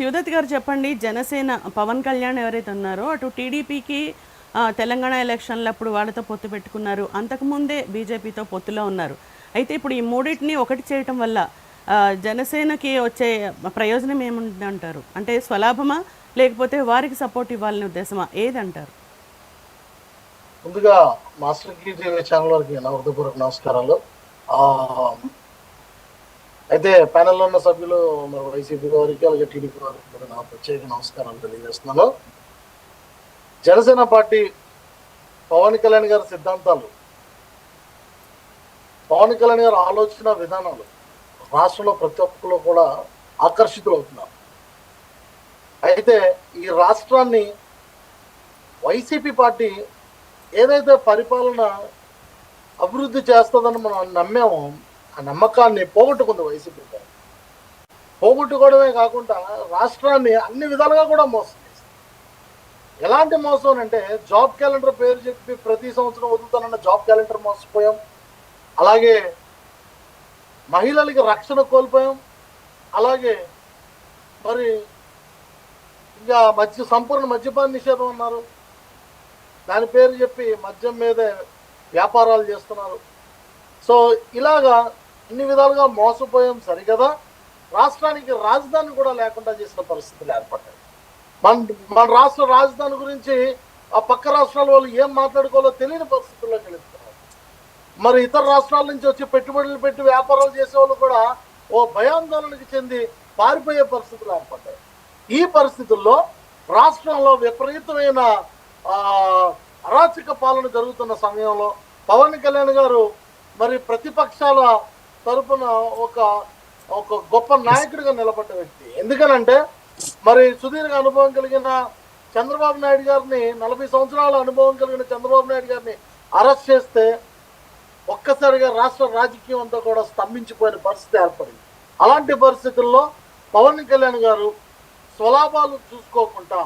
శివదత్ గారు చెప్పండి, జనసేన పవన్ కళ్యాణ్ ఎవరైతే ఉన్నారో అటు టీడీపీకి తెలంగాణ ఎలక్షన్లప్పుడు వాళ్ళతో పొత్తు పెట్టుకున్నారు, అంతకుముందే బీజేపీతో పొత్తులో ఉన్నారు. అయితే ఇప్పుడు ఈ మూడింటిని ఒకటి చేయటం వల్ల జనసేనకి వచ్చే ప్రయోజనం ఏముందంటారు? అంటే స్వలాభమా లేకపోతే వారికి సపోర్ట్ ఇవ్వాలనే ఉద్దేశమా, ఏదంటారు? ముందుగా మాస్టర్ కీ టీవీ ఛానల్ వారికి నా హృదయపూర్వక నమస్కారాలు. అయితే ప్యానెల్లో ఉన్న సభ్యులు మరి వైసీపీ వారికి అలాగే టీడీపీ వారికి కూడా నా ప్రత్యేక నమస్కారాలు తెలియజేస్తున్నాను. జనసేన పార్టీ పవన్ కళ్యాణ్ గారి సిద్ధాంతాలు, పవన్ కళ్యాణ్ గారి ఆలోచన విధానాలు రాష్ట్రంలో ప్రతి ఒక్కరు కూడా ఆకర్షితులవుతున్నారు. అయితే ఈ రాష్ట్రాన్ని వైసీపీ పార్టీ ఏదైతే పరిపాలన అభివృద్ధి చేస్తుందని మనం నమ్మామో ఆ నమ్మకాన్ని పోగొట్టుకుంది వైసీపీ పార్టీ. పోగొట్టుకోవడమే కాకుండా రాష్ట్రాన్ని అన్ని విధాలుగా కూడా మోసం చేస్తుంది. ఎలాంటి మోసం అంటే జాబ్ క్యాలెండర్ పేరు చెప్పి ప్రతి సంవత్సరం వదులుతానన్న జాబ్ క్యాలెండర్ మోసపోయాం. అలాగే మహిళలకి రక్షణ కోల్పోయాం. అలాగే మరి ఇంకా సంపూర్ణ మద్యపాన నిషేధం అన్నారు, దాని పేరు చెప్పి మద్యం మీదే వ్యాపారాలు చేస్తున్నారు. సో ఇలాగా అన్ని విధాలుగా మోసపోయాం. సరికదా రాష్ట్రానికి రాజధాని కూడా లేకుండా చేసిన పరిస్థితులు ఏర్పడ్డాయి. మన రాష్ట్ర రాజధాని గురించి ఆ పక్క రాష్ట్రాల వాళ్ళు ఏం మాట్లాడుకోవాలో తెలియని పరిస్థితుల్లోకి వెళ్తున్నారు. మరి ఇతర రాష్ట్రాల నుంచి వచ్చి పెట్టుబడులు పెట్టి వ్యాపారాలు చేసే వాళ్ళు కూడా ఓ భయాందోళనకి చెంది పారిపోయే పరిస్థితులు ఏర్పడ్డాయి. ఈ పరిస్థితుల్లో రాష్ట్రంలో విపరీతమైన అరాచక పాలన జరుగుతున్న సమయంలో పవన్ కళ్యాణ్ గారు మరి ప్రతిపక్షాల తరపున ఒక గొప్ప నాయకుడిగా నిలబడ్డ వ్యక్తి. ఎందుకనంటే మరి సుదీర్ఘ అనుభవం కలిగిన చంద్రబాబు నాయుడు గారిని, 40 సంవత్సరాల అనుభవం కలిగిన చంద్రబాబు నాయుడు గారిని అరెస్ట్ చేస్తే ఒక్కసారిగా రాష్ట్ర రాజకీయం అంతా కూడా స్తంభించిపోయిన పరిస్థితి ఏర్పడింది. అలాంటి పరిస్థితుల్లో పవన్ కళ్యాణ్ గారు స్వలాభాలు చూసుకోకుండా,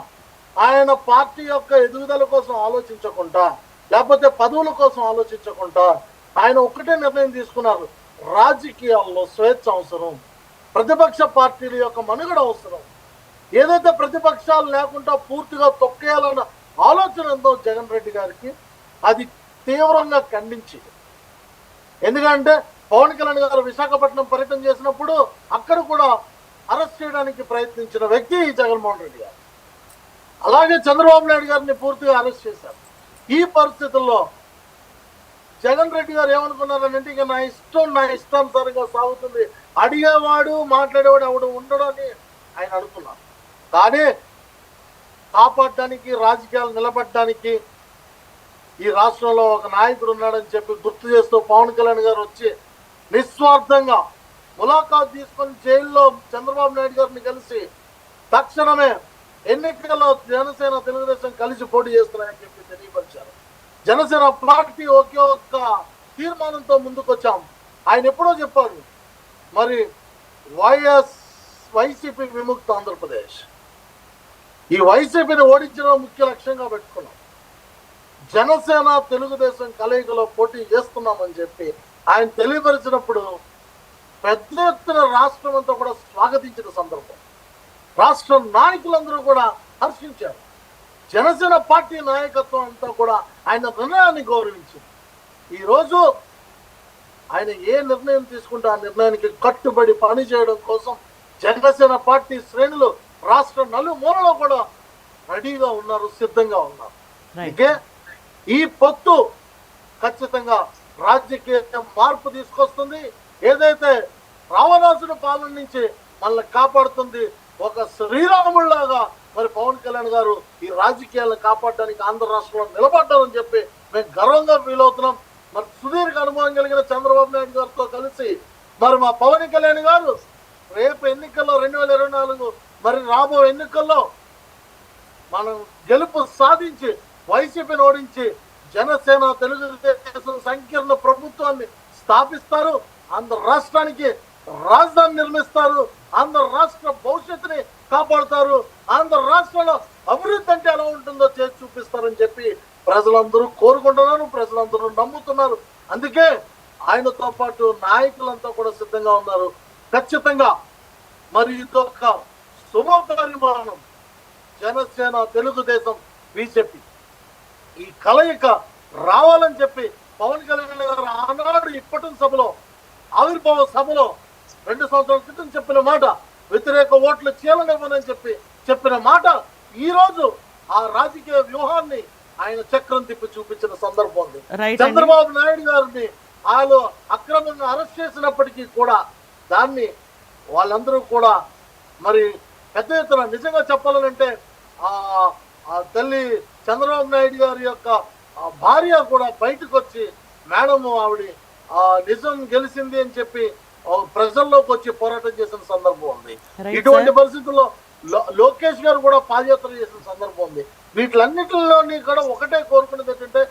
ఆయన పార్టీ యొక్క ఎదుగుదల కోసం ఆలోచించకుండా, లేకపోతే పదవుల కోసం ఆలోచించకుండా ఆయన ఒక్కటే నిర్ణయం తీసుకున్నారు. రాజకీయాల్లో స్వేచ్ఛ అవసరం, ప్రతిపక్ష పార్టీల యొక్క మనుగడ అవసరం. ఏదైతే ప్రతిపక్షాలు లేకుండా పూర్తిగా తొక్కేయాలన్న ఆలోచన ఉందో జగన్ రెడ్డి గారికి, అది తీవ్రంగా ఖండించి, ఎందుకంటే పవన్ కళ్యాణ్ గారు విశాఖపట్నం పర్యటన చేసినప్పుడు అక్కడ కూడా అరెస్ట్ చేయడానికి ప్రయత్నించిన వ్యక్తి జగన్మోహన్ రెడ్డి గారు. అలాగే చంద్రబాబు నాయుడు గారిని పూర్తిగా అరెస్ట్ చేశారు. ఈ పరిస్థితుల్లో జగన్ రెడ్డి గారు ఏమనుకున్నారంటే ఇక నా ఇష్టానుసారంగా సాగుతుంది, అడిగేవాడు మాట్లాడేవాడు ఎవడు ఉండడని ఆయన అనుకున్నారు. కానీ కాపాడడానికి, రాజకీయాలు నిలబడడానికి ఈ రాష్ట్రంలో ఒక నాయకుడు ఉన్నాడని చెప్పి గుర్తు చేస్తూ పవన్ కళ్యాణ్ గారు వచ్చి నిస్వార్థంగా ములాఖాత్ తీసుకొని జైల్లో చంద్రబాబు నాయుడు గారిని కలిసి తక్షణమే ఎన్నికల్లో జనసేన తెలుగుదేశం కలిసి పోటీ చేస్తున్నాయని చెప్పి తెలియపరిచారు. జనసేన పార్టీ ఒకే ఒక్క తీర్మానంతో ముందుకొచ్చాం. ఆయన ఎప్పుడో చెప్పారు, మరి వైసీపీ విముక్త ఆంధ్రప్రదేశ్, ఈ వైసీపీని ఓడించడం ముఖ్య లక్ష్యంగా పెట్టుకున్నాం. జనసేన తెలుగుదేశం కలయికలో పోటీ చేస్తున్నామని చెప్పి ఆయన తెలియపరిచినప్పుడు పెద్ద ఎత్తున రాష్ట్రం అంతా కూడా స్వాగతించిన సందర్భం. రాష్ట్ర నాయకులందరూ కూడా హర్షించారు. జనసేన పార్టీ నాయకత్వం అంతా కూడా ఆయన నిర్ణయాన్ని గౌరవించింది. ఈరోజు ఆయన ఏ నిర్ణయం తీసుకుంటే ఆ నిర్ణయానికి కట్టుబడి పనిచేయడం కోసం జనసేన పార్టీ శ్రేణులు రాష్ట్ర నలుమూలలో కూడా రెడీగా ఉన్నారు, సిద్ధంగా ఉన్నారు. అందుకే ఈ పొత్తు ఖచ్చితంగా రాజకీయ మార్పు తీసుకొస్తుంది. ఏదైతే రావణాసుడి పాలన నుంచి మనల్ని కాపాడుతుంది. ఒక శ్రీరాముడిలాగా మరి పవన్ కళ్యాణ్ గారు ఈ రాజకీయాలను కాపాడడానికి ఆంధ్ర రాష్ట్రంలో నిలబడ్డారని చెప్పి మేము గర్వంగా ఫీల్ అవుతున్నాం. మరి సుదీర్ఘ అనుభవం కలిగిన చంద్రబాబు నాయుడు గారితో కలిసి మరి మా పవన్ కళ్యాణ్ గారు రేపు ఎన్నికల్లో 2024 మరి రాబో ఎన్నికల్లో మనం గెలుపు సాధించి వైసీపీని ఓడించి జనసేన తెలుగుదేశం సంకీర్ణ ప్రభుత్వాన్ని స్థాపిస్తారు. ఆంధ్ర రాష్ట్రానికి రాజధాని నిర్మిస్తారు. ఆంధ్ర రాష్ట్ర భవిష్యత్తుని కాపాడుతారు. ఆంధ్ర రాష్ట్రంలో అభివృద్ధి అంటే ఎలా ఉంటుందో చేసి చూపిస్తారని చెప్పి ప్రజలందరూ కోరుకుంటున్నారు, ప్రజలందరూ నమ్ముతున్నారు. అందుకే ఆయనతో పాటు నాయకులంతా కూడా సిద్ధంగా ఉన్నారు. ఖచ్చితంగా మరి ఇదొక శుభ పరిమాణం. జనసేన, తెలుగుదేశం, బీజేపీ ఈ కలయిక రావాలని చెప్పి పవన్ కళ్యాణ్ గారు ఆనాడు ఇప్పటి సభలో, ఆవిర్భావ సభలో 2 సంవత్సరాల క్రితం చెప్పిన మాట, వ్యతిరేక ఓట్లు చీలనివ్వనని చెప్పిన మాట, ఈ రోజు ఆ రాజకీయ వ్యూహాన్ని ఆయన చక్రం తిప్పి చూపించిన సందర్భం ఉంది. చంద్రబాబు నాయుడు గారిని వాళ్ళు అక్రమంగా అరెస్ట్ చేసినప్పటికీ కూడా దాన్ని వాళ్ళందరూ కూడా మరి పెద్ద ఎత్తున నిజంగా చెప్పాలంటే ఆ తల్లి చంద్రబాబు నాయుడు గారి యొక్క భార్య కూడా బయటకు వచ్చి మేడం ఆవిడ నిజం గెలిచింది అని చెప్పి ప్రజల్లోకి వచ్చి పోరాటం చేసిన సందర్భం ఉంది. ఇటువంటి పరిస్థితుల్లో లోకేష్ గారు కూడా పాదయాత్ర చేసిన సందర్భం ఉంది. వీటిలన్నిటిలోని కూడా ఒకటే కోరుకునేది ఏంటంటే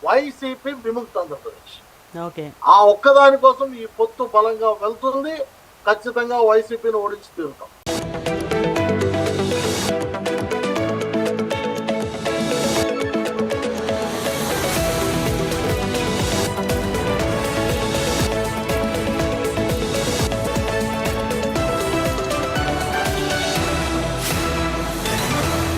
వైసీపీ విముక్త ఆంధ్రప్రదేశ్. ఆ ఒక్కదాని కోసం ఈ పొత్తు బలంగా వెళ్తుంది. ఖచ్చితంగా వైసీపీని ఓడించి తీరుతాం.